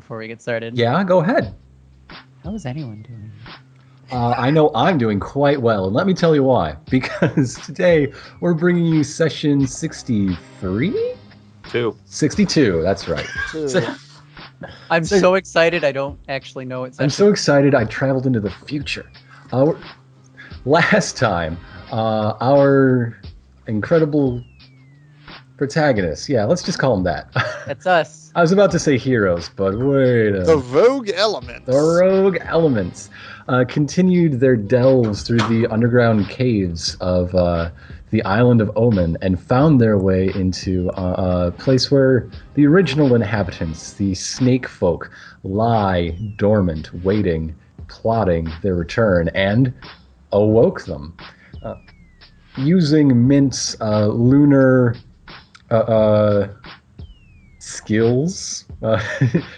before we get started. Yeah, go ahead. How is anyone doing? I know I'm doing quite well, and let me tell you why. Because today we're bringing you session 63? 62, that's right. I'm so excited. I don't actually know what I'm so excited I traveled into the future. Last time, our incredible protagonists, yeah, let's just call them that. That's us. I was about to say heroes, but wait a The Rogue Elements. The Rogue Elements continued their delves through the underground caves of the island of Omen and found their way into a place where the original inhabitants, the snake folk, lie dormant, waiting, plotting their return, and awoke them. Using Mint's lunar skills,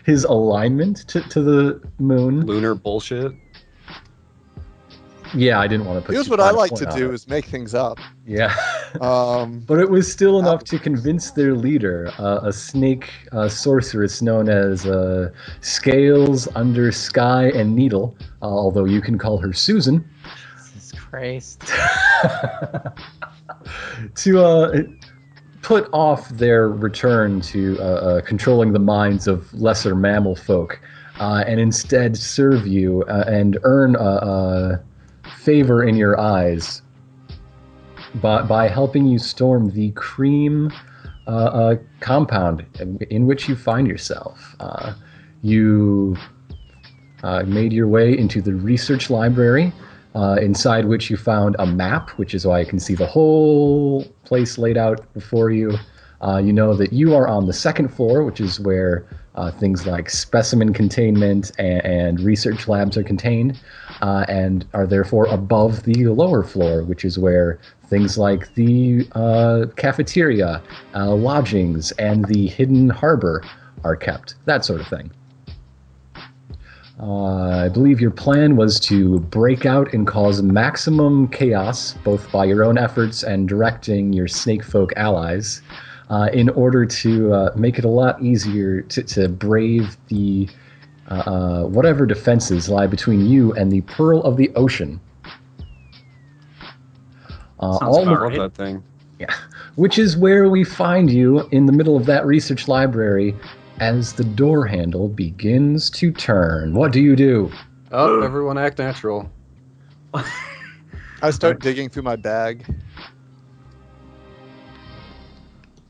his alignment to the moon. Lunar bullshit. Yeah, I didn't want to put. Here's what I like to do: is make things up. Yeah, but it was still enough to convince their leader, a snake sorceress known as Scales Under Sky and Needle, although you can call her Susan. Jesus Christ. To put off their return to controlling the minds of lesser mammal folk, and instead serve you and earn favor in your eyes by helping you storm the cream compound in which you find yourself. You made your way into the research library, inside which you found a map, which is why I can see the whole place laid out before you. You know that you are on the second floor, which is where things like specimen containment and research labs are contained, and are therefore above the lower floor, which is where things like the cafeteria, lodgings, and the hidden harbor are kept, that sort of thing. I believe your plan was to break out and cause maximum chaos, both by your own efforts and directing your snake folk allies, in order to make it a lot easier to brave the whatever defenses lie between you and the Pearl of the Ocean. That thing. Yeah, which is where we find you in the middle of that research library as the door handle begins to turn. What do you do? Oh, everyone act natural. I start digging through my bag.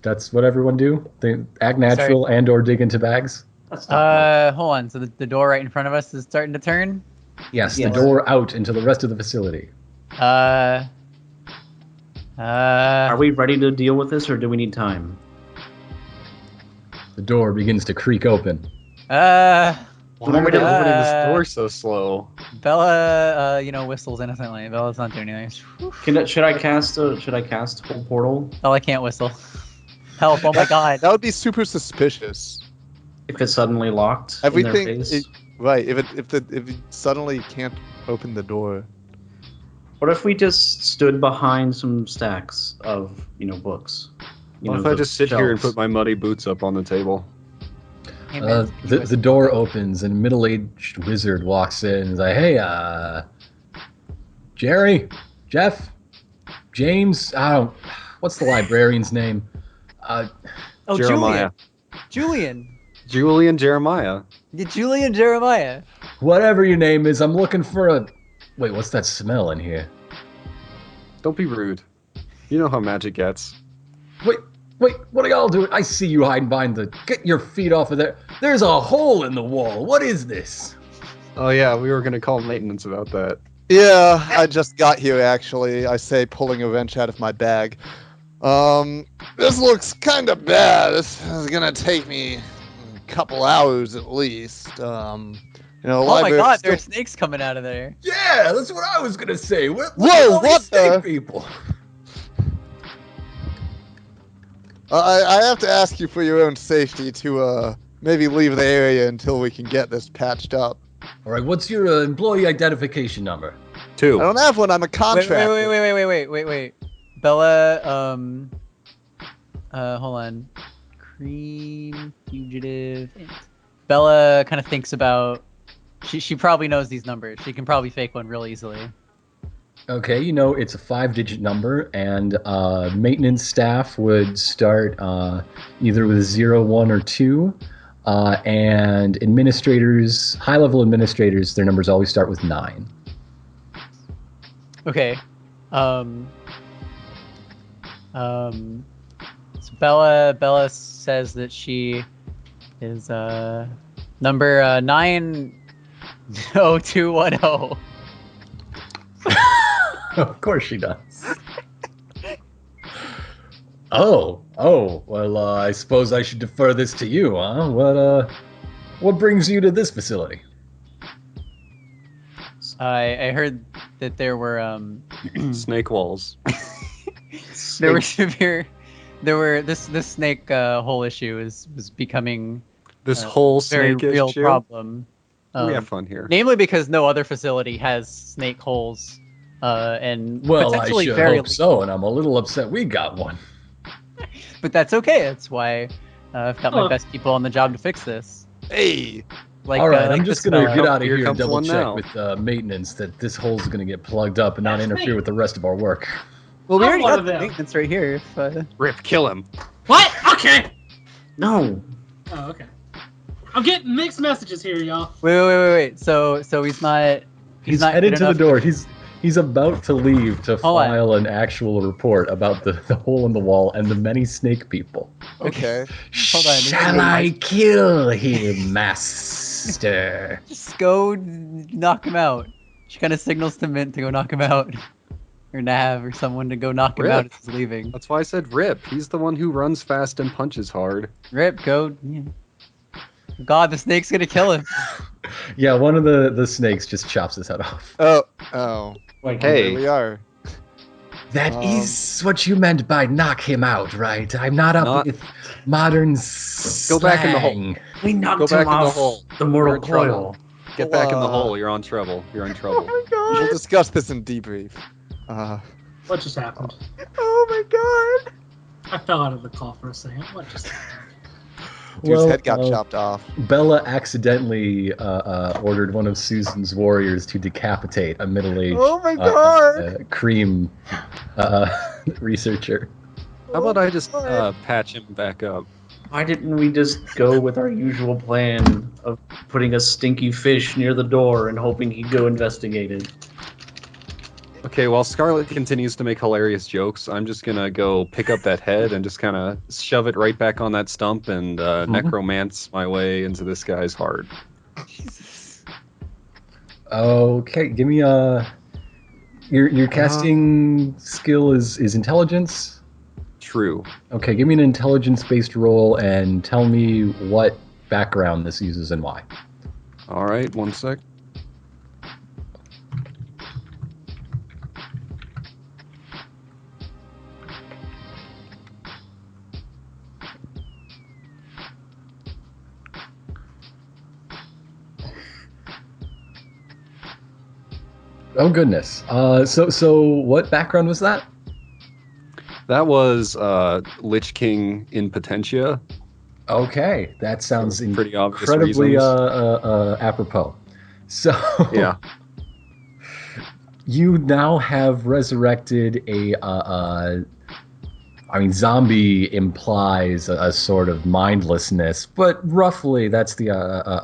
That's what everyone do? They act natural and or dig into bags? Hold on. So the door right in front of us is starting to turn? Yes, the door out into the rest of the facility. Are we ready to deal with this, or do we need time? The door begins to creak open. Why are we opening this door so slow? Bella, whistles innocently. Bella's not doing anything. Should I cast Hold Portal? Bella can't whistle. Help! Oh my god. That would be super suspicious. If it's suddenly locked Everything, in their face? right? If it suddenly can't open the door. What if we just stood behind some stacks of books? What if I just sit here and put my muddy boots up on the table? Hey, man, the door opens and a middle-aged wizard walks in and is like, "Hey, Jerry, Jeff, James, what's the librarian's name? Jeremiah. Julian. Julian Jeremiah. Yeah, Julian Jeremiah. Whatever your name is, I'm looking for a... Wait, what's that smell in here? Don't be rude. You know how magic gets. Wait, what are y'all doing? I see you hiding behind the... Get your feet off of there. There's a hole in the wall. What is this? Oh yeah, we were gonna call maintenance about that. Yeah, I just got here actually. I say, pulling a wrench out of my bag. This looks kind of bad. This is gonna take me a couple hours at least. Oh my god, there are snakes coming out of there. Yeah, that's what I was gonna say. Whoa, what the? People? I have to ask you for your own safety to maybe leave the area until we can get this patched up. All right, what's your employee identification number? 2. I don't have one. I'm a contractor. Wait. Bella, hold on. Cream fugitive. Bella kind of thinks about. She probably knows these numbers. She can probably fake one real easily. Okay, it's a 5-digit number, and maintenance staff would start either with 0, 1, or 2, and administrators, high-level administrators, their numbers always start with 9. Okay. So Bella says that she is number 90210. Of course she does. Oh, well, I suppose I should defer this to you, huh? What brings you to this facility? I heard that there were Snake walls. there were this snake hole issue was becoming This whole very snake real issue. problem. We have fun here. Namely because no other facility has snake holes, and Well, I potentially sure very hope so, and I'm a little upset we got one. But that's okay. That's why I've got my best people on the job to fix this. Hey, All right, I'm just gonna get out of Here here and comes double one check now. with maintenance that this hole's gonna get plugged up and not interfere with the rest of our work. Well, we I'm already one got of the them. maintenance right here. If, Rip, kill him. What? Okay. No. Oh, okay. I'm getting mixed messages here, y'all. wait. So he's not. He's not headed good to the enough door. He's about to leave to Hold on. file an actual report about the hole in the wall and the many snake people. okay. Hold on, Shall I kill him, master? Just go knock him out. She kind of signals to Mint to go knock him out, or Nav, or someone to go knock him out Rip. as he's leaving. That's why I said Rip. He's the one who runs fast and punches hard. Rip, go. Yeah. God, the snake's gonna kill him. Yeah, one of the snakes just chops his head off. Oh. Wait, Here Hey, we are. That is what you meant by knock him out, right? I'm not up Not- with modern Go back in the hole. slang. we knocked Go back him in the off hole. the You're mortal in trouble. coil. Get back in the hole. You're on trouble. You're in trouble. We'll discuss this in debrief. What just happened? Oh my God. I fell out of the call for a second. What just happened? Dude's head got chopped off. Bella accidentally ordered one of Susan's warriors to decapitate a middle-aged Oh my God. cream researcher. How about I just patch him back up? Why didn't we just go with our usual plan of putting a stinky fish near the door and hoping he'd go investigate it? Okay, while Scarlet continues to make hilarious jokes, I'm just gonna go pick up that head and just kind of shove it right back on that stump and necromance my way into this guy's heart. Okay, give me your casting skill is intelligence. True. Okay, give me an intelligence-based roll and tell me what background this uses and why. All right, one sec. Oh goodness. So what background was that? That was Lich King in Potentia. Okay, that sounds For pretty obvious incredibly reasons. apropos. So Yeah. you now have resurrected I mean, zombie implies a sort of mindlessness, but roughly that's the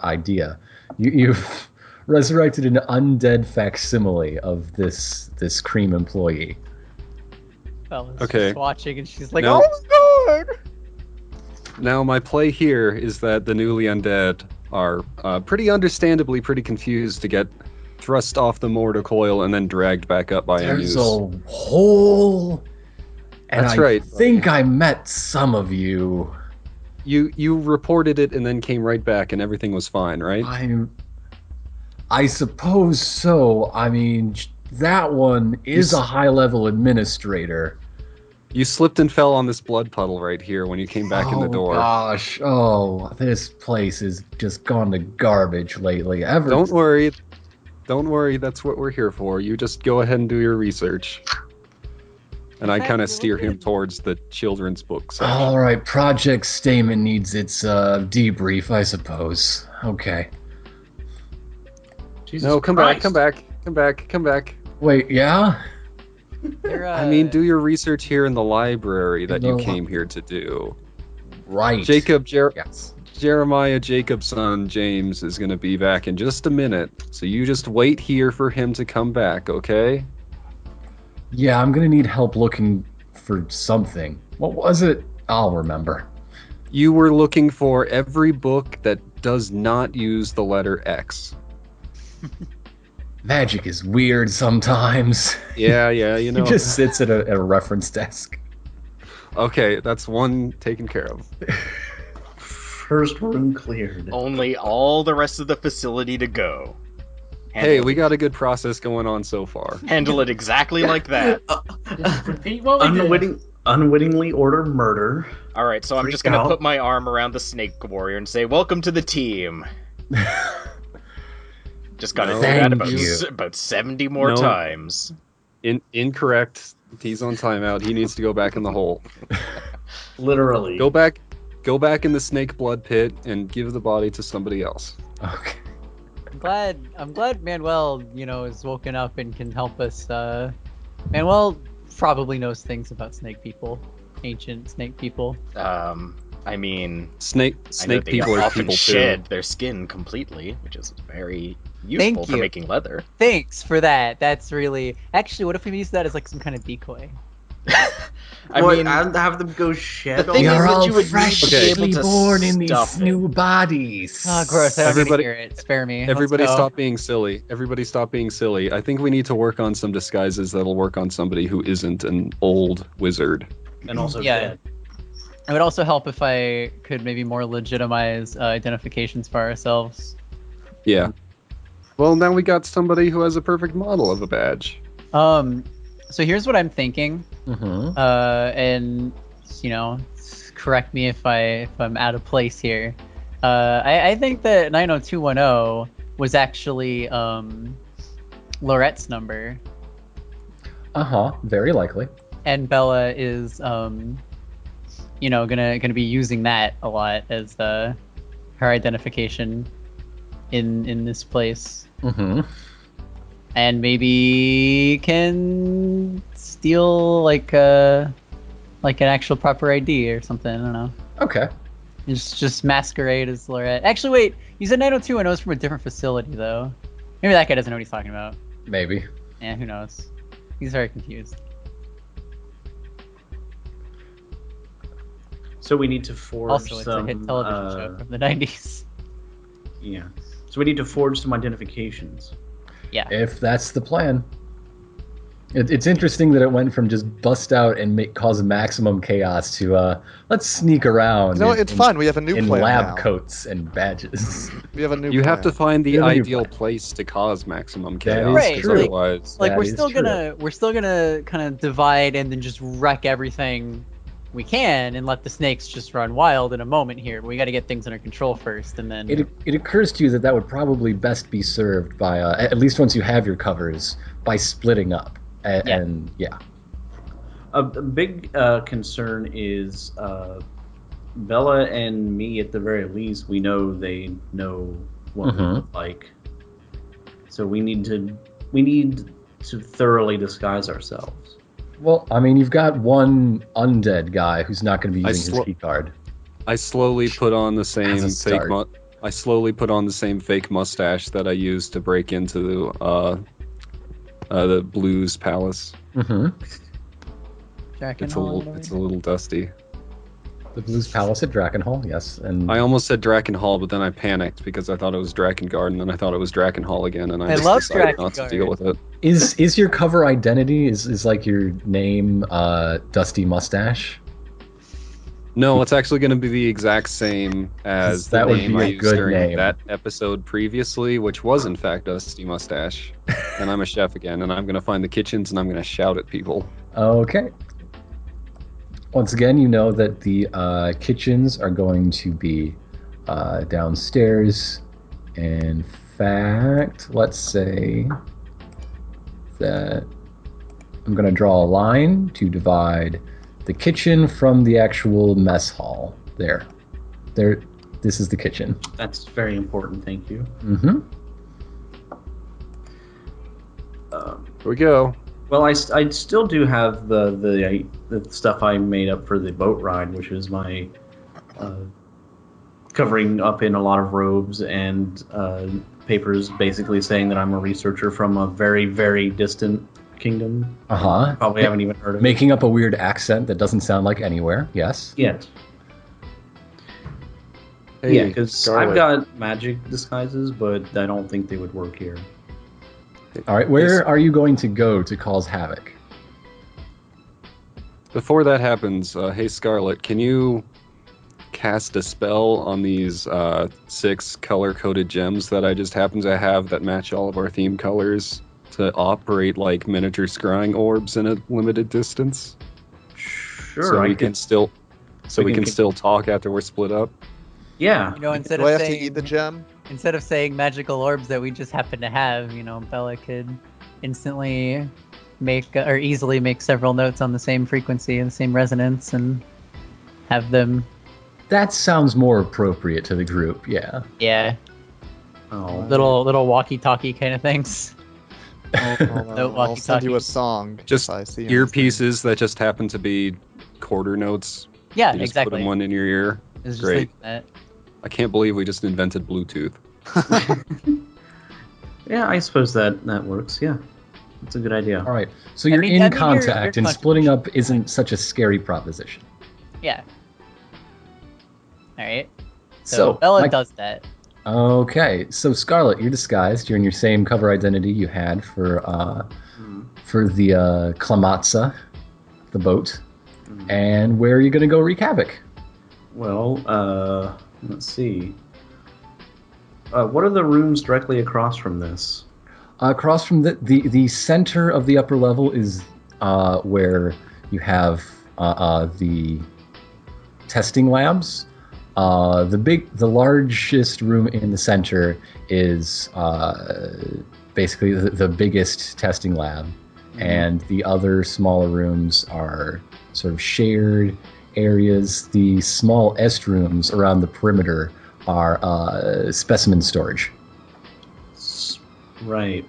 idea. You've resurrected an undead facsimile of this cream employee. Bella's Okay. just watching, and she's like, Now- "Oh my God." Now, my play here is that the newly undead are pretty understandably pretty confused to get thrust off the mortar coil and then dragged back up by a There's noose. a hole, and That's I right. think I met some of you. You reported it and then came right back and everything was fine, right? I suppose so. I mean, that one is a high-level administrator. You slipped and fell on this blood puddle right here when you came back in the door. Oh gosh! Oh, this place has just gone to garbage lately. Don't worry. Don't worry, that's what we're here for. You just go ahead and do your research. And I kind of steer him towards the children's book section. All right, Project Stamen needs its debrief, I suppose. Okay. Jesus No, come Christ. back. Wait, yeah? I mean, do your research here in the library that you No. came here to do. Right. Yes. Jeremiah Jacob's son, James, is going to be back in just a minute. So you just wait here for him to come back, okay? Yeah, I'm gonna need help looking for something. What was it? I'll remember. You were looking for every book that does not use the letter X. Magic is weird sometimes. Yeah, you know. He just sits at a reference desk. Okay, that's one taken care of. First room cleared. Only all the rest of the facility to go. Hey, we got a good process going on so far. Handle it exactly like that. Just repeat what we did. Unwittingly order murder. All right, so I'm just Freak gonna out. put my arm around the snake warrior and say, "Welcome to the team." Just gotta do Thank that you. about 70 more No. times. Incorrect. He's on timeout. He needs to go back in the hole. Literally. Go back in the snake blood pit and give the body to somebody else. Okay. I'm glad Manuel, is woken up and can help us. Manuel probably knows things about snake people, ancient snake people. I mean, Snake I know they people are often people shed too. their skin completely, which is very useful for you. making leather. Thanks for that. That's really actually. What if we use that as like some kind of decoy? I What, mean, I'd have them go shed the thing all is You're that all you would need to be freshly able to born in these stuff it. new bodies. Oh, gross! I don't need to Everybody- hear it. Spare me. Everybody Let's go. stop being silly. Everybody stop being silly. I think we need to work on some disguises that'll work on somebody who isn't an old wizard. and also Yeah. dead. It would also help if I could maybe more legitimize identifications for ourselves. Yeah. Well, now we got somebody who has a perfect model of a badge. So here's what I'm thinking. Mm-hmm. And correct me if I'm out of place here. I think that 90210 was actually Lorette's number, Very likely. and Bella is gonna be using that a lot as her identification in this place, Mm-hmm. and maybe can steal like an actual proper ID or something. I don't know. Okay. Just masquerade as Lorette. Actually, wait. You said 90210 is from a different facility, though. Maybe that guy doesn't know what he's talking about. Maybe. Yeah, who knows? He's very confused. So we need to forge Also, it's some. a hit television show from the 90s. Yeah. So we need to forge some identifications. Yeah. If that's the plan. It's interesting that it went from just bust out and cause maximum chaos to let's sneak around. No, it's fine. We have a new in plan lab now. coats and badges. We have a new. You have to plan. find the You have a new ideal plan. place to cause maximum That chaos. is Right, 'cause true. Otherwise, Like That we're is still true. gonna kind of divide and then just wreck everything we can and let the snakes just run wild in a moment here. But we got to get things under control first, and then It occurs to you that would probably best be served by at least once you have your covers by splitting up. And yeah. A big concern is Bella and me, at the very least, we know they know what we Mhm. look like. So we need to thoroughly disguise ourselves. Well, I mean, you've got one undead guy who's not going to be I using his key card. I slowly put on the same As a fake. start. I slowly put on the same fake mustache that I used to break into the Blues Palace. Mm-hmm. Jack and It's Hall a little dusty. The Blues Palace at Drakenhall, yes. And I almost said Drakenhall, but then I panicked because I thought it was Drakengard, and then I thought it was Drakenhall again, and I I just love decided not to Drakengard. deal with it. is your cover identity is like your name Dusty Mustache? No, it's actually going to be the exact same as the That would name be I a used good during name. that episode previously, which was in fact Dusty Mustache. And I'm a chef again, and I'm going to find the kitchens, and I'm going to shout at people. Okay. Once again, you know that the kitchens are going to be downstairs. In fact, let's say that I'm going to draw a line to divide the kitchen from the actual mess hall. There. This is the kitchen. That's very important. Thank you. Mm-hmm. Here we go. Well, I still do have the stuff I made up for the boat ride, which is my covering up in a lot of robes and papers, basically saying that I'm a researcher from a very, very distant kingdom. Uh-huh. Probably haven't even heard of it. Making up a weird accent that doesn't sound like anywhere. Yes. Yes. Hey, Yeah, because Scarlet. I've got magic disguises, but I don't think they would work here. All right, where are you going to go to cause havoc? Before that happens, hey Scarlet, can you cast a spell on these 6 color-coded gems that I just happen to have that match all of our theme colors to operate like miniature scrying orbs in a limited distance? Sure, So I we could. can still, we can- still talk after we're split up. Yeah. You know, instead Do I of have to saying eat the gem? instead of saying magical orbs that we just happen to have, Bella could instantly make or easily make several notes on the same frequency and the same resonance and have them. That sounds more appropriate to the group, yeah. Yeah, Oh. little walkie-talkie kind of things. I'll walkie-talkie. send you a song. Just if I see anything. earpieces that just happen to be quarter notes. Yeah, You just exactly. put them one in your ear. It's just Great. like that. I can't believe we just invented Bluetooth. Yeah, I suppose that works. Yeah, it's a good idea. All right, so you're mean, in your contact, and splitting contribution up isn't such a scary proposition. Yeah. All right. So So, Bella Mike- does that. Okay, so Scarlet, you're disguised. You're in your same cover identity you had for the Klamatsa, the boat. And where are you going to go wreak havoc? Well, let's see. What are the rooms directly across from this? Across from the center of the upper level is where you have the testing labs. The largest room in the center is basically the biggest testing lab, and the other smaller rooms are sort of shared areas. The small est rooms around the perimeter are specimen storage. Right.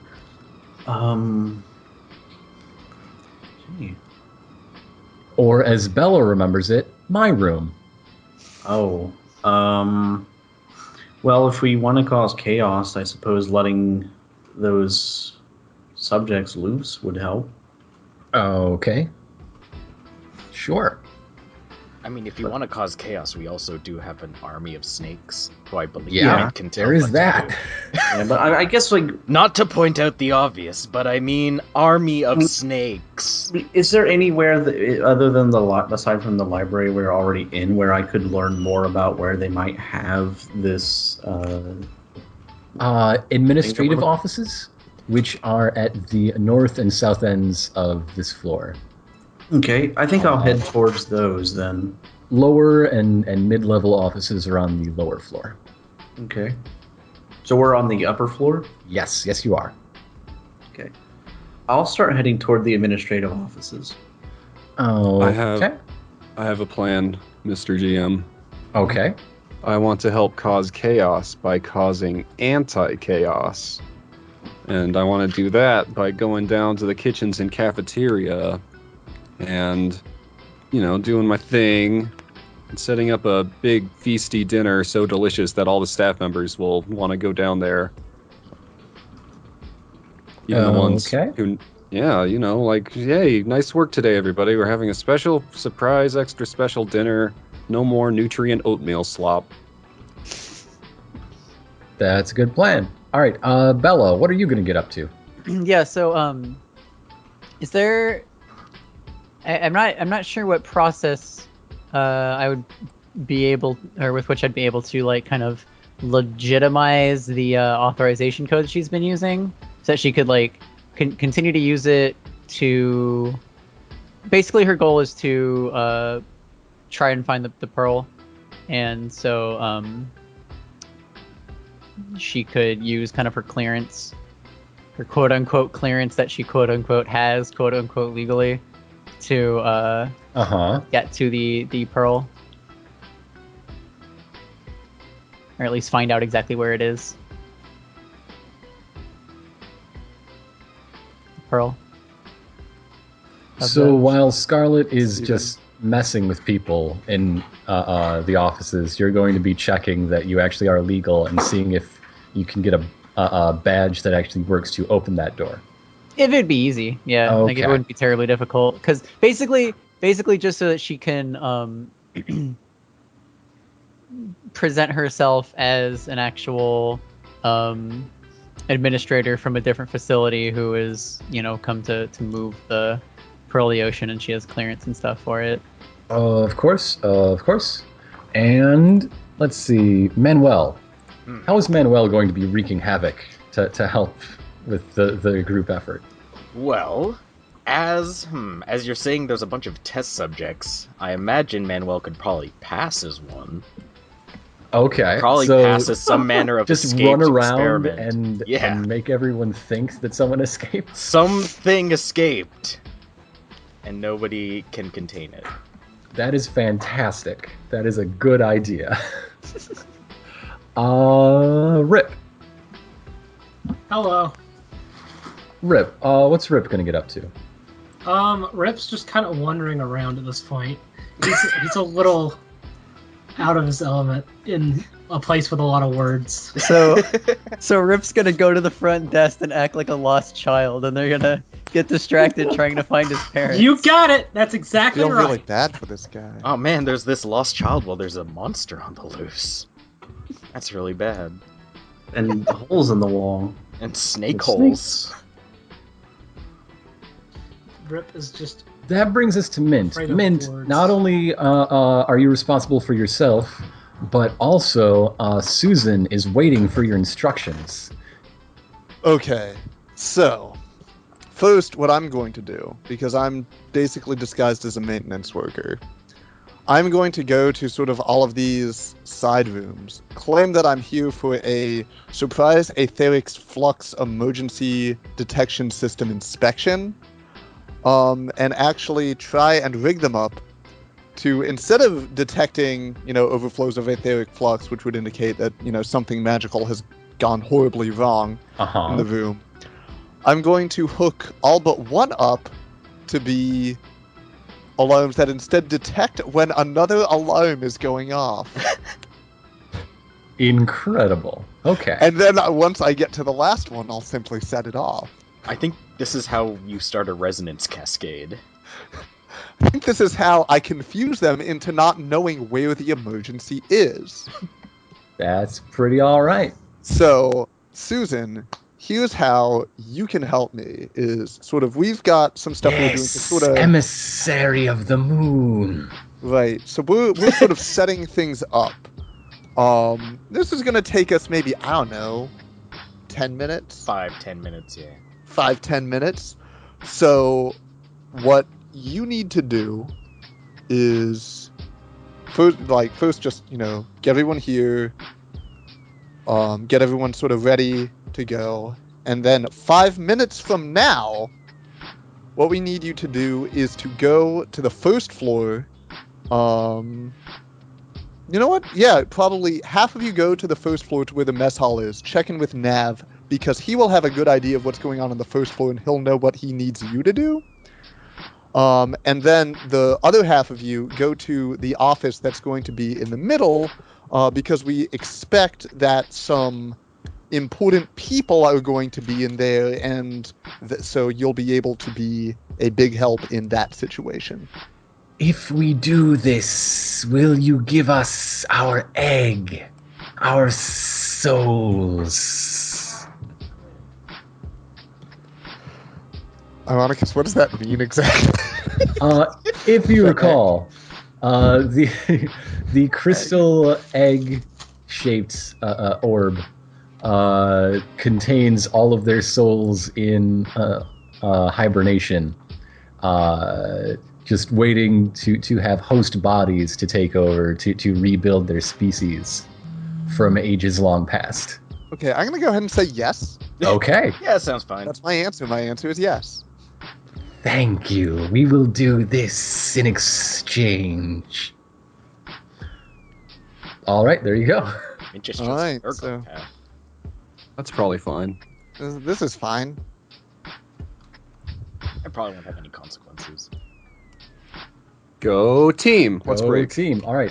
Gee. Or as Bella remembers it, my room. Oh. Well, if we want to cause chaos, I suppose letting those subjects loose would help. Okay. Sure. I mean, if you want to cause chaos, we also do have an army of snakes, who I believe Yeah, can tell there is what to that. do. Yeah, but I guess, like, Not to point out the obvious, but I mean army of snakes. is there anywhere that, other than aside from the library we're already in, where I could learn more about where they might have this? Administrative offices, which are at the north and south ends of this floor. Okay, I think I'll head towards those then. Lower and mid-level offices are on the lower floor. Okay. So we're on the upper floor? Yes, you are. Okay. I'll start heading toward the administrative offices. Oh, I have- okay. I have a plan, Mr. GM. Okay. I want to help cause chaos by causing anti-chaos. And I want to do that by going down to the kitchens and cafeteria and, doing my thing and setting up a big feasty dinner so delicious that all the staff members will want to go down there. Even the ones Okay. who, yay, nice work today, everybody. We're having a special, surprise, extra special dinner. No more nutrient oatmeal slop. That's a good plan. All right, Bella, what are you going to get up to? Yeah. So is there? I'm not sure what process I would be able, or with which I'd be able to like kind of legitimize the authorization code she's been using, so that she could like continue to use it to. Basically, her goal is to try and find the pearl, and so she could use kind of her clearance her quote unquote clearance that she quote unquote has quote unquote legally to get to the pearl, or at least find out exactly where it is. Pearl. So while Scarlet is just messing with people in the offices, you're going to be checking that you actually are legal and seeing if you can get a badge that actually works to open that door. If it'd be easy, yeah. Okay. Like it wouldn't be terribly difficult, because basically just so that she can present herself as an actual administrator from a different facility who is, come to move the Pearl of the Ocean, and she has clearance and stuff for it. Of course. And let's see, Manuel. How is Manuel going to be wreaking havoc to help with the group effort? Well, as you're saying there's a bunch of test subjects, I imagine Manuel could probably pass as one. Okay. Probably pass as some manner of just escaped run around experiment. and make everyone think that someone escaped? Something escaped, and nobody can contain it. That is fantastic. That is a good idea. Rip. Hello. Rip. What's Rip gonna get up to? Rip's just kind of wandering around at this point. He's a little out of his element in a place with a lot of words. So Rip's gonna go to the front desk and act like a lost child, and they're gonna get distracted trying to find his parents. You got it. That's I exactly feel right. really bad for this guy. Oh man, there's this lost child while there's a monster on the loose. That's really bad. And holes in the wall. And snake And holes. Rip is just That brings us to Mint. Afraid of Mint, words. not only are you responsible for yourself, but also Susan is waiting for your instructions. Okay, so first, what I'm going to do, because I'm basically disguised as a maintenance worker, I'm going to go to sort of all of these side rooms, claim that I'm here for a surprise etheric flux emergency detection system inspection, and actually try and rig them up to, instead of detecting, overflows of etheric flux, which would indicate that, something magical has gone horribly wrong in the room, I'm going to hook all but one up to be alarms that instead detect when another alarm is going off. Incredible. Okay. And then once I get to the last one, I'll simply set it off. I think this is how you start a resonance cascade. I think this is how I confuse them into not knowing where the emergency is. That's pretty all right. So, Susan, here's how you can help me. Is sort of, we've got some stuff we're doing to sort of... emissary of the moon. Right, so we're sort of setting things up. This is going to take us maybe, I don't know, 10 minutes? 5-10 minutes, yeah. 5-10 minutes. So what you need to do is first just, get everyone here, get everyone sort of ready to go, and then 5 minutes from now, what we need you to do is to go to the first floor. You know what? Yeah, probably half of you go to the first floor to where the mess hall is, check in with Nav, because he will have a good idea of what's going on the first floor, and he'll know what he needs you to do. And then the other half of you go to the office that's going to be in the middle, because we expect that some important people are going to be in there, and so you'll be able to be a big help in that situation. If we do this, will you give us our egg? Our souls? Ironicus, what does that mean exactly? If you recall, the crystal egg-shaped orb contains all of their souls in hibernation, just waiting to have host bodies to take over to rebuild their species from ages long past. Okay, I'm gonna go ahead and say yes. Okay. Yeah, sounds fine. That's my answer. My answer is yes. Thank you. We will do this in exchange. All right, there you go. It just All shows right, their so- path. That's probably fine. This is fine. I probably won't have any consequences. Go team. Let's Go break. team. All right.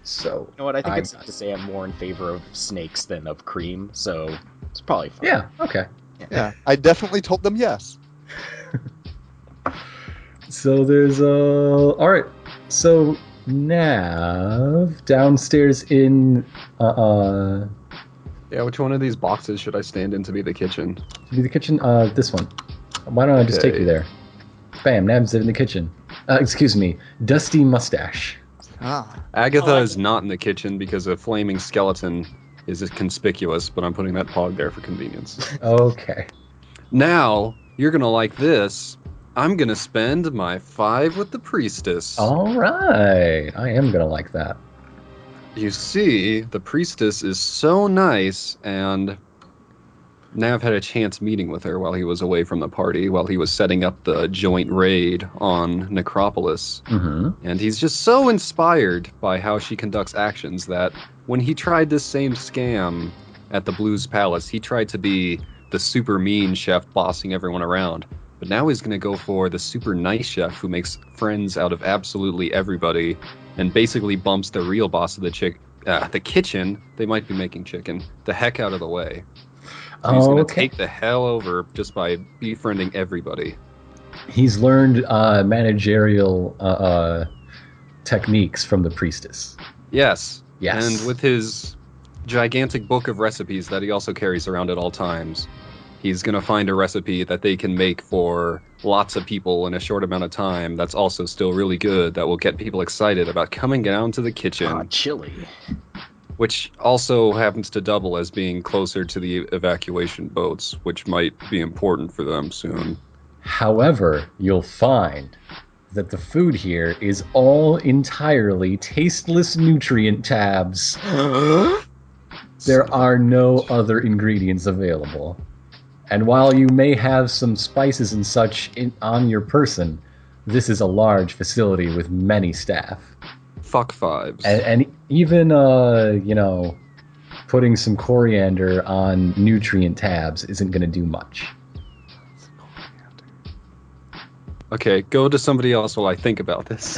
So You know what? I think it's safe to say I'm more in favor of snakes than of cream, so it's probably fine. yeah. Okay. Yeah, I definitely told them yes. So there's all right. So Nav downstairs in Yeah, which one of these boxes should I stand in to be the kitchen? to be the kitchen. This one. Why don't I just take Okay. you there? Bam. Nav's in the kitchen. Excuse me. Dusty mustache. Ah, Agatha Oh, I- is not in the kitchen because a flaming skeleton is conspicuous, but I'm putting that pog there for convenience. Okay. Now, you're gonna like this. I'm gonna spend my 5 with the priestess. All right. I am gonna like that. You see, the priestess is so nice, and Nav had a chance meeting with her while he was away from the party, while he was setting up the joint raid on Necropolis. Mm-hmm. And he's just so inspired by how she conducts actions that when he tried this same scam at the Blues Palace, he tried to be the super mean chef bossing everyone around. But now he's going to go for the super nice chef who makes friends out of absolutely everybody and basically bumps the real boss of the kitchen, they might be making chicken, the heck out of the way. So he's going to take the hell over just by befriending everybody. He's learned managerial techniques from the priestess. Yes. Yes. And with his gigantic book of recipes that he also carries around at all times, he's going to find a recipe that they can make for lots of people in a short amount of time that's also still really good, that will get people excited about coming down to the kitchen, Ah, chili. which also happens to double as being closer to the evacuation boats, which might be important for them soon. However, you'll find that the food here is all entirely tasteless nutrient tabs. There are no other ingredients available. And while you may have some spices and such on your person, this is a large facility with many staff. Fuck fives. And even, putting some coriander on nutrient tabs isn't going to do much. Okay, go to somebody else while I think about this.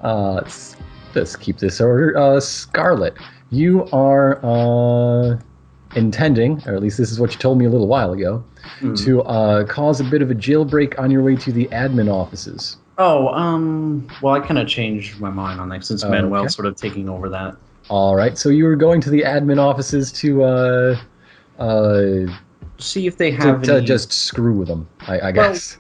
Let's keep this order. Scarlet, you are intending, or at least this is what you told me a little while ago, to cause a bit of a jailbreak on your way to the admin offices. Oh, well, I kind of changed my mind on that since Manuel's okay. sort of taking over that. All right, so you were going to the admin offices to See if they have to any... just screw with them, I guess.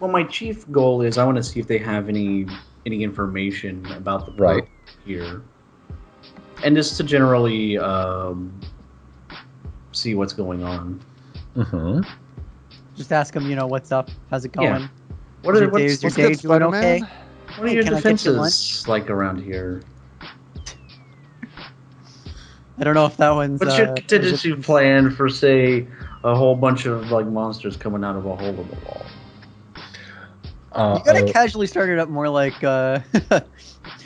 Well, my chief goal is I want to see if they have any information about the Right. port here, and just to generally see what's going on. Mm-hmm. Just ask him, what's up? How's it going? Yeah. What are Is your what's day good, doing Spider-Man? okay? what are your Can I get you defenses like around here? I don't know if that one's. What's your contingency plan for, say, a whole bunch of like monsters coming out of a hole in the wall? You gotta casually start it up more like,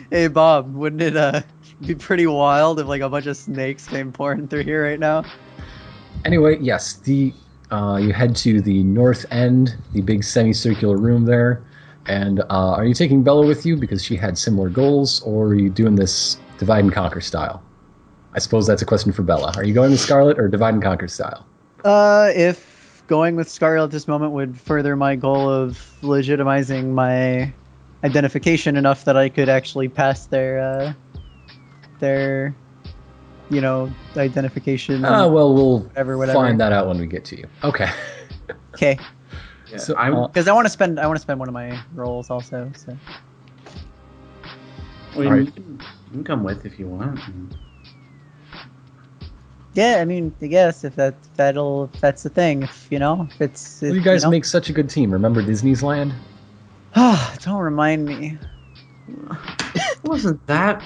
hey Bob, wouldn't it be pretty wild if like a bunch of snakes came pouring through here right now? Anyway, yes, you head to the north end, the big semicircular room there, and are you taking Bella with you because she had similar goals, or are you doing this divide and conquer style? I suppose that's a question for Bella. Are you going with Scarlet or divide and conquer style? If going with Scarlet at this moment would further my goal of legitimizing my identification enough that I could actually pass their identification. Well, we'll whatever. find that out when we get to you. Okay. Okay. Yeah, So, Because I want to spend one of my rolls also. So. Well, Alright. you can come with if you want. Yeah, I mean, I guess if that's the thing, if it's. Well, you guys make such a good team. Remember Disney's Land? Don't remind me. It wasn't that.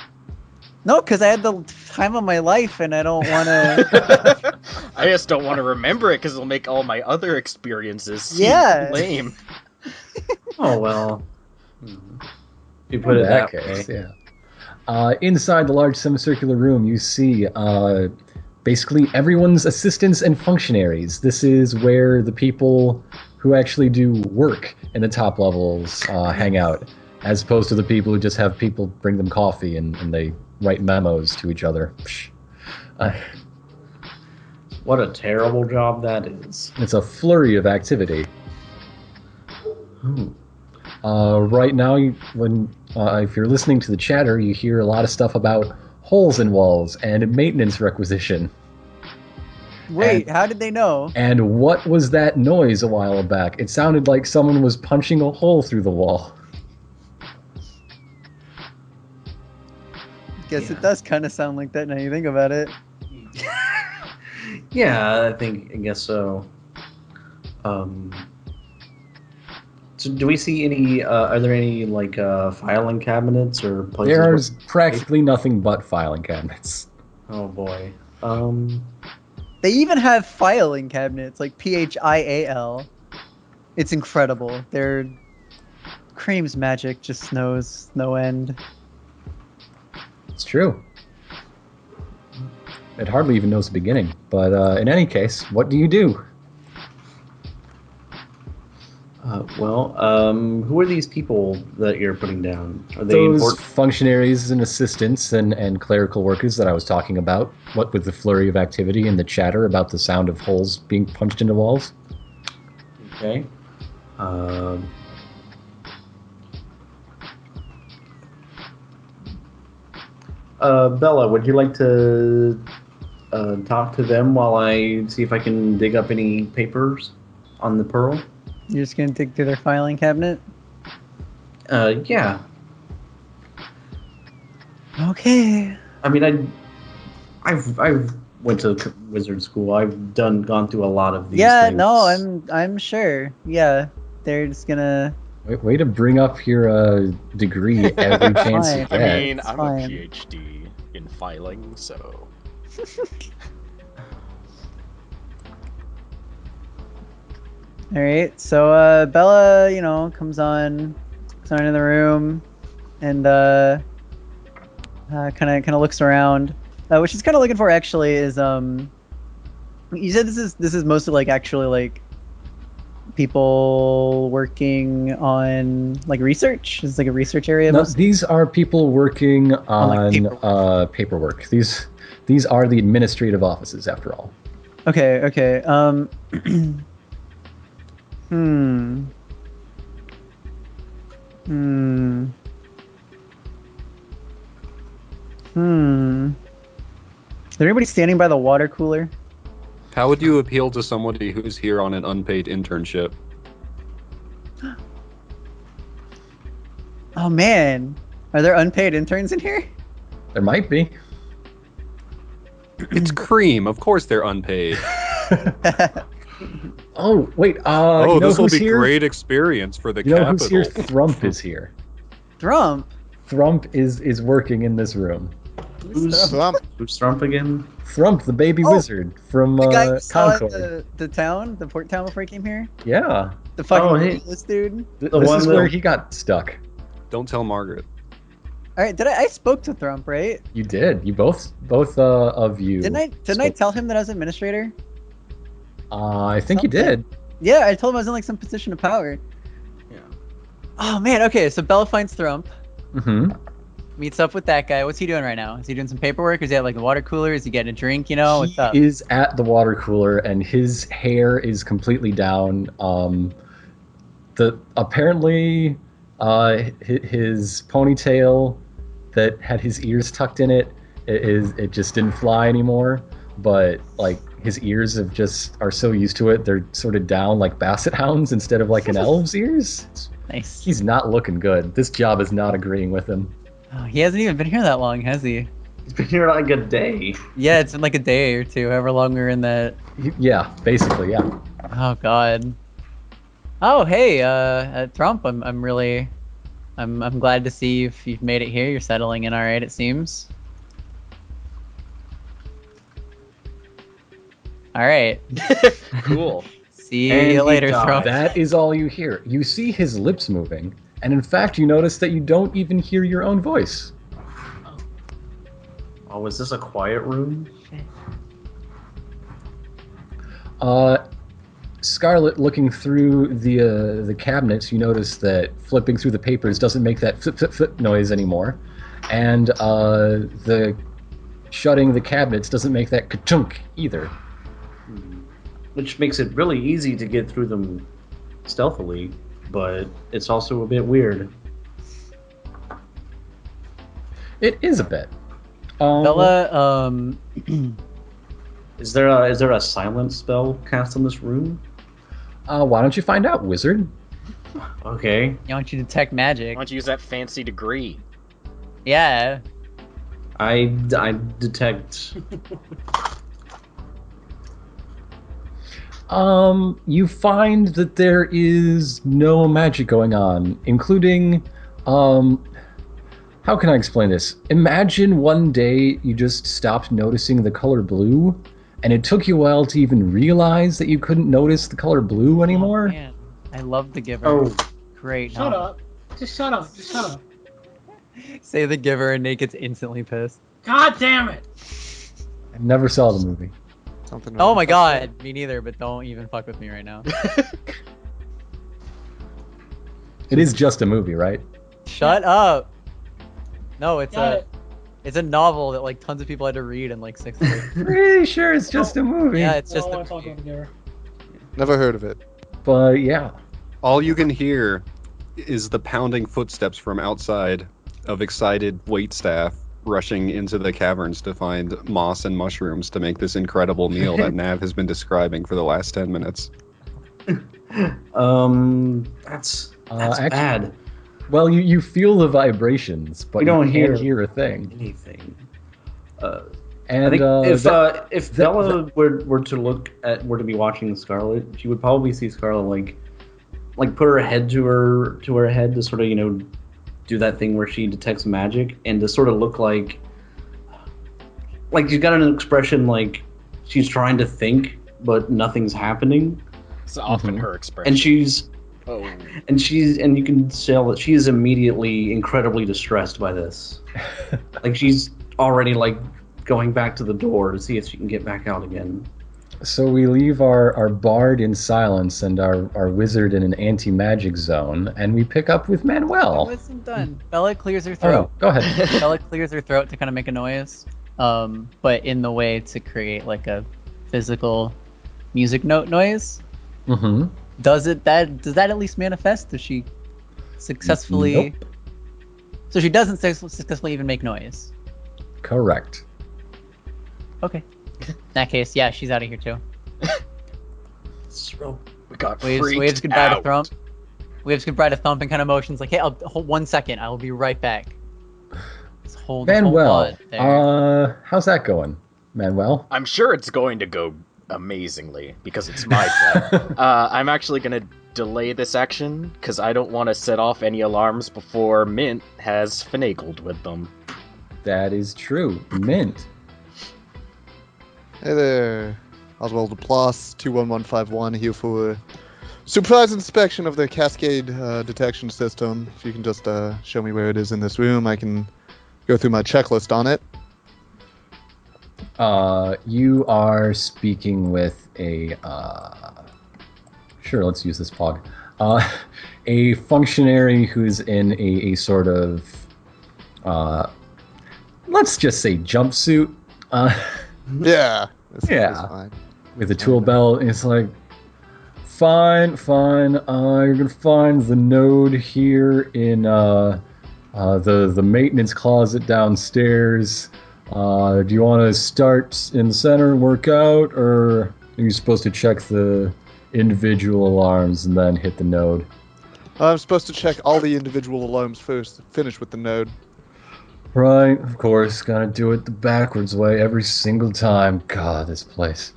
No, because I had the time of my life, and I don't want to. I just don't want to remember it because it'll make all my other experiences seem Yeah. lame. Oh well. If you In put it that that case, way. yeah. Inside the large semicircular room, you see basically everyone's assistants and functionaries. This is where the people who actually do work in the top levels hang out, as opposed to the people who just have people bring them coffee and they write memos to each other. What a terrible job that is. It's a flurry of activity. Hmm. Right now, if you're listening to the chatter, you hear a lot of stuff about holes in walls and maintenance requisition. Wait, how did they know? And what was that noise a while back? It sounded like someone was punching a hole through the wall. Guess Yeah. it does kind of sound like that now you think about it. Yeah, I guess so. So do we see any? Are there any like filing cabinets or places? There's practically nothing but filing cabinets. Oh boy. They even have filing cabinets, like PHIAL. It's incredible. They're Cream's magic just knows no end. It's true. It hardly even knows the beginning. But in any case, what do you do? Who are these people that you're putting down? Are they Those important? functionaries and assistants and clerical workers that I was talking about, what with the flurry of activity and the chatter about the sound of holes being punched into walls. Okay. Bella, would you like to talk to them while I see if I can dig up any papers on the Pearl? You're just gonna dig through their filing cabinet? Yeah. Okay. I mean, I've went to wizard school. I've gone through a lot of these Yeah, things. no, I'm sure. Yeah, they're just gonna. Way to bring up your degree every chance you Fine. get. I mean, It's I'm fine. a PhD in filing, so All right, so Bella, comes on in the room, and kind of looks around. What she's kind of looking for actually is you said this is mostly like actually like people working on like research. It's like a research area. No, Mostly. these are people working on paperwork. paperwork. These are the administrative offices, after all. Okay. Hmm. Is there anybody standing by the water cooler? How would you appeal to somebody who's here on an unpaid internship? Oh man, are there unpaid interns in here? There might be. It's Cream. Of course they're unpaid. Oh, wait. Oh, you know this will who's be here? great experience for the You know capital. who's here? Thrump is here. Thrump. Thrump is working in this room. Who's Trump again? Thrump, the baby wizard from The guy who saw Concord. the town, the port town before he came here. Yeah. The fucking Oh, hey. ridiculous dude. This one is that- where he got stuck. Don't tell Margaret. All right, I spoke to Thrump, right? You did. You both of you. Didn't I tell him that I was administrator? I think you Something. did. Yeah, I told him I was in like some position of power. yeah. Oh man, okay, so Bella finds Thrump, Mm-hmm. meets up with that guy. What's he doing right now? Is he doing some paperwork? Is he at like a water cooler? Is he getting a drink? What's up? He is at the water cooler, and his hair is completely down. Apparently, his ponytail that had his ears tucked in it just didn't fly anymore. But like his ears are so used to it, they're sort of down like basset hounds instead of like an elf's ears. Nice. He's not looking good. This job is not agreeing with him. Oh, he hasn't even been here that long, has he? He's been here like a day. Yeah, it's been like a day or two, however long we're in that. Yeah, basically, yeah. Oh God. Oh hey, Trump. I'm glad to see you've made it here. You're settling in all right, it seems. All right. Cool. See And you he later, died. Thrump. That is all you hear. You see his lips moving, and in fact, you notice that you don't even hear your own voice. Oh, is this a quiet room? Scarlet, looking through the cabinets, you notice that flipping through the papers doesn't make that flip flip flip noise anymore, and the shutting the cabinets doesn't make that ka-chunk either. Which makes it really easy to get through them stealthily, but it's also a bit weird. It is a bit. Bella, Is there a silent spell cast on this room? Why don't you find out, wizard? Okay. I want you to detect Why magic. don't you use that fancy degree? Yeah. I detect. You find that there is no magic going on, including, how can I explain this? Imagine one day you just stopped noticing the color blue, and it took you a while to even realize that you couldn't notice the color blue anymore. Oh, man. I love The Giver. Oh, Great Shut novel. up. Just shut up. Just shut up. Say The Giver and Nate gets instantly pissed. God damn it. I never saw the movie. Something Oh wrong my with that? god, me neither, but don't even fuck with me right now. It is just a movie, right? Shut up! No, it's Got a it. it's a novel that like tons of people had to read in like 6th grade. Pretty sure it's just a movie. Yeah, it's I just don't a want to talk movie. about the Giver. Never heard of it. But yeah. All you can hear is the pounding footsteps from outside of excited waitstaff rushing into the caverns to find moss and mushrooms to make this incredible meal that Nav has been describing for the last 10 minutes. That's Actually- bad. Well, you feel the vibrations, but We you don't can't hear- hear a thing. Anything. And I think if that- Bella were to be watching Scarlet, she would probably see Scarlet like put her head to her head to sort of do that thing where she detects magic and to sort of look like she's got an expression like she's trying to think but nothing's happening, It's often Mhm. her expression. and you can tell that she is immediately incredibly distressed by this. Like she's already like going back to the door to see if she can get back out again. So we leave our bard in silence and our wizard in an anti-magic zone, and we pick up with I Manuel. wasn't done. Bella clears her Oh, throat. go ahead. Bella clears her throat to kind of make a noise, but in the way to create like a physical music note noise. Mm-hmm. Does that at least manifest? Does she successfully? Nope. So she doesn't successfully even make noise. Correct. Okay. In that case, yeah, she's out of here too. We got Waves freaked goodbye to out. Thrump. Waves goodbye to Thump and kind of motions like, hey, I'll hold 1 second. I will be right back. Just hold Manuel, on there. how's that going, Manuel? I'm sure it's going to go amazingly because it's my plan. I'm actually going to delay this action because I don't want to set off any alarms before Mint has finagled with them. That is true. Mint. Hey there. Oswald Plus 21151 here for a surprise inspection of the cascade detection system. If you can just show me where it is in this room, I can go through my checklist on it. You are speaking with a sure, let's use this pog. A functionary who's in a sort of let's just say jumpsuit. Yeah. This Yeah. is fine. With a tool belt, and it's like, fine. You're gonna find the node here in the maintenance closet downstairs. Do you want to start in the center and work out, or are you supposed to check the individual alarms and then hit the node? I'm supposed to check all the individual alarms first, finish with the node. Right, of course. Gotta do it the backwards way every single time. God, this place.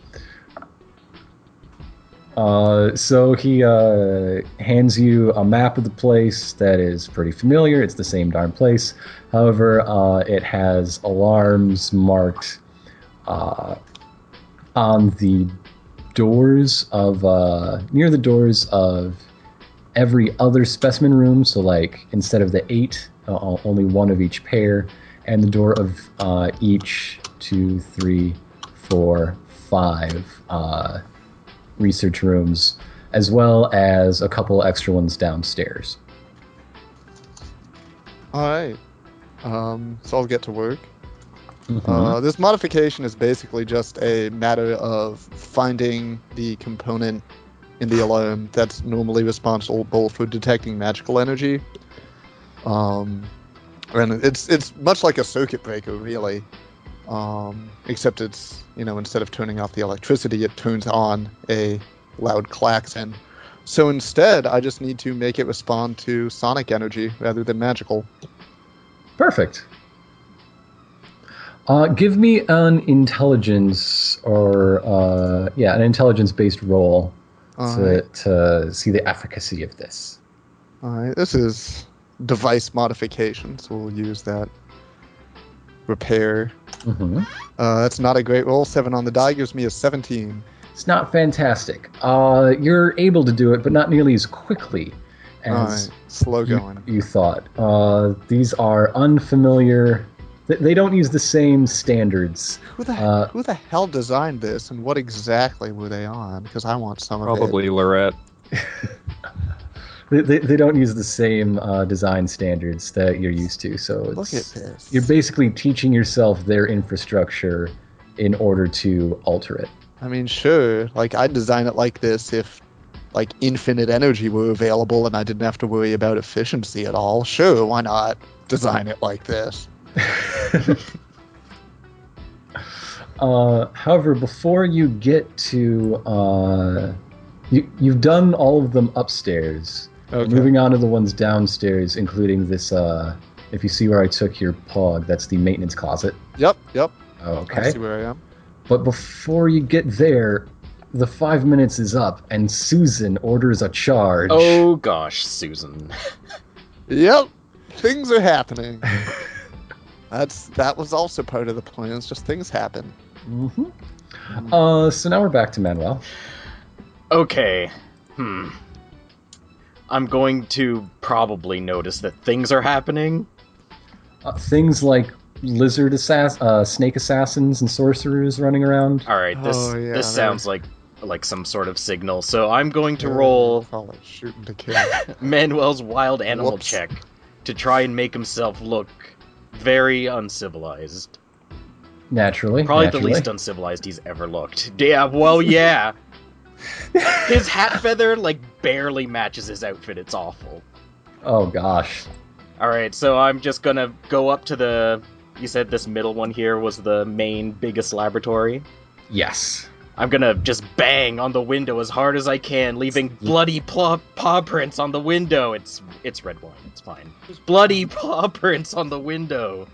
So he hands you a map of the place that is pretty familiar. It's the same darn place. However, it has alarms marked on the doors of near the doors of every other specimen room. So like instead of the 8, only one of each pair, and the door of each 2, 3, 4, 5 research rooms, as well as a couple extra ones downstairs. All right. So I'll get to work. Mhm. This modification is basically just a matter of finding the component in the alarm that's normally responsible for detecting magical energy. And it's much like a circuit breaker, really. Except it's, instead of turning off the electricity, it turns on a loud klaxon. So instead, I just need to make it respond to sonic energy rather than magical. Perfect. Give me an intelligence or an intelligence-based roll to see the efficacy of this. All right, this is device modification, so we'll use that. Repair. Mm-hmm. That's not a great roll. 7 on the die gives me a 17. It's not fantastic. You're able to do it, but not nearly as quickly as slow going. you thought. These are unfamiliar. They don't use the same standards. Who the hell designed this, and what exactly were they on? Because I want some of it. Probably Lorette. They don't use the same design standards that you're used to. So Look at this. You're basically teaching yourself their infrastructure in order to alter it. I mean, sure. Like, I'd design it like this if, like, infinite energy were available and I didn't have to worry about efficiency at all. Sure, why not design it like this? However, before you get to you've done all of them upstairs. Okay. Moving on to the ones downstairs, including this. If you see where I took your pog, that's the maintenance closet. Yep. Okay. I see where I am. But before you get there, the 5 minutes is up, and Susan orders a charge. Oh gosh, Susan. Yep. Things are happening. That was also part of the plan. It's just things happen. Mm-hmm. So now we're back to Manuel. Okay. I'm going to probably notice that things are happening. Things like snake assassins and sorcerers running around. All right, this sounds like some sort of signal. So I'm going to roll Call it shooting to kill. Manuel's wild animal Whoops. check to try and make himself look very uncivilized. Naturally. Probably the least uncivilized he's ever looked. Yeah, well, yeah. His hat feather, barely matches his outfit. It's awful. Oh, gosh. Alright, so I'm just gonna go up to you said this middle one here was the main, biggest laboratory? Yes. I'm gonna just bang on the window as hard as I can, leaving bloody paw prints on the window. It's red wine, it's fine. Bloody paw prints on the window.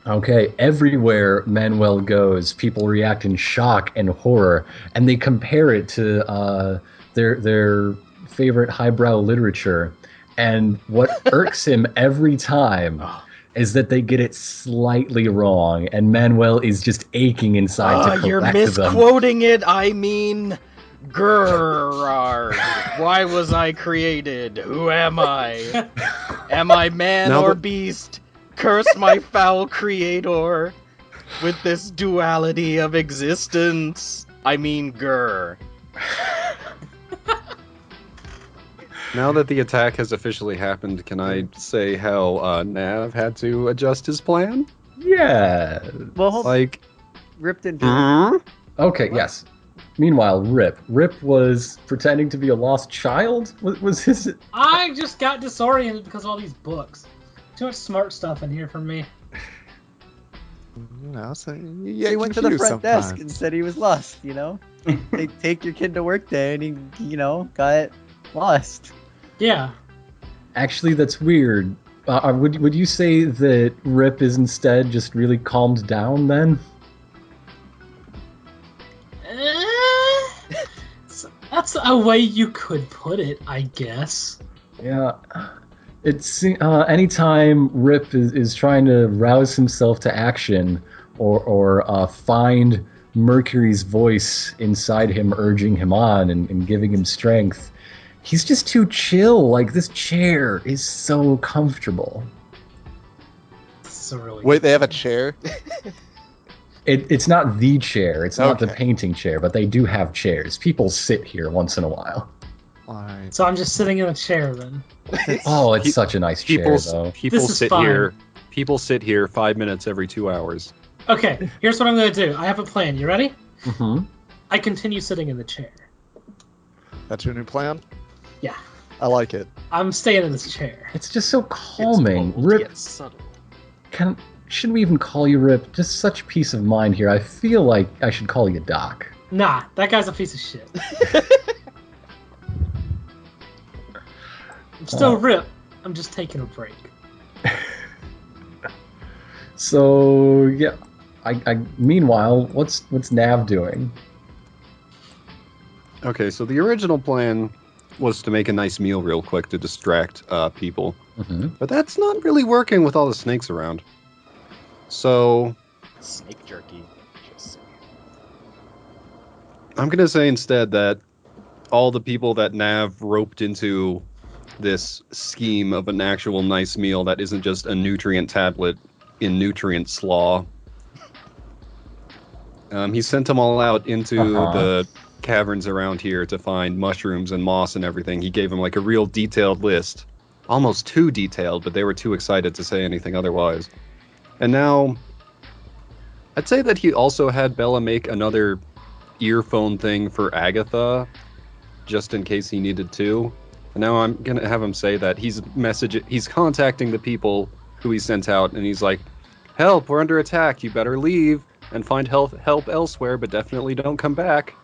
Okay, everywhere Manuel goes, people react in shock and horror, and they compare it to their favorite highbrow literature. And what irks him every time is that they get it slightly wrong, and Manuel is just aching inside to correct them. You're misquoting it. I mean, Gerard. Why was I created? Who am I? Am I man or beast? Curse my foul creator with this duality of existence. I mean, Gur. Now that the attack has officially happened, can I say how Nav had to adjust his plan? Yeah. Well, hold Rip didn't do it. Okay, yes. Meanwhile, Rip was pretending to be a lost child? Was his... I just got disoriented because of all these books. Too much smart stuff in here for me. So he went to the front desk and said he was lost, They take your kid to work there and he, got lost. Yeah. Actually, that's weird. Would you say that Rip is instead just really calmed down then? That's a way you could put it, I guess. Yeah. It's anytime Rip is trying to rouse himself to action or find Mercury's voice inside him urging him on and giving him strength. He's just too chill. Like, this chair is so comfortable. This is a really Wait, they have a chair? It's not the chair. It's not the Okay. painting chair, but they do have chairs. People sit here once in a while. Alright. So I'm just sitting in a chair then. Oh, it's such a nice chair, though. People This is sit fine. here. People sit here 5 minutes every 2 hours. Okay, here's what I'm gonna do. I have a plan. You ready? Mm-hmm. I continue sitting in the chair. That's your new plan? Yeah. I like it. I'm staying in this chair. It's just so calming. It's bold, Rip, yet subtle. shouldn't we even call you Rip? Just such peace of mind here. I feel like I should call you Doc. Nah, that guy's a piece of shit. I'm still Rip. I'm just taking a break. So yeah, meanwhile, what's Nav doing? Okay, so the original plan was to make a nice meal real quick to distract people. Mm-hmm. But that's not really working with all the snakes around. So Snake jerky. Just saying. I'm going to say instead that all the people that Nav roped into this scheme of an actual nice meal that isn't just a nutrient tablet in nutrient slaw. He sent them all out into the caverns around here to find mushrooms and moss and everything. He gave them like a real detailed list. Almost too detailed, but they were too excited to say anything otherwise. And now, I'd say that he also had Bella make another earphone thing for Agatha, just in case he needed to. And now I'm gonna have him say that he's contacting the people who he sent out, and he's like, "Help! We're under attack. You better leave and find help elsewhere, but definitely don't come back."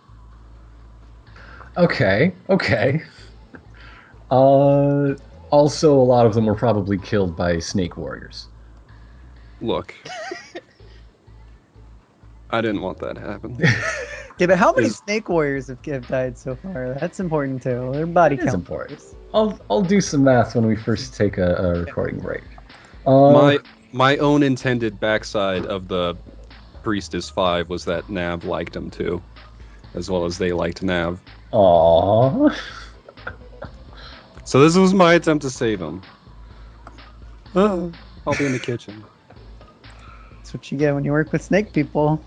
Okay. Also, a lot of them were probably killed by snake warriors. Look, I didn't want that to happen. Yeah, but how many Is- snake warriors have died so far? That's important too. Their body It is count. important. I'll do some math when we first take a recording break. Uh, My own intended backside of the Priestess 5 was that Nav liked him too, as well as they liked Nav. Aww. So this was my attempt to save him. I'll be in the kitchen. That's what you get when you work with snake people.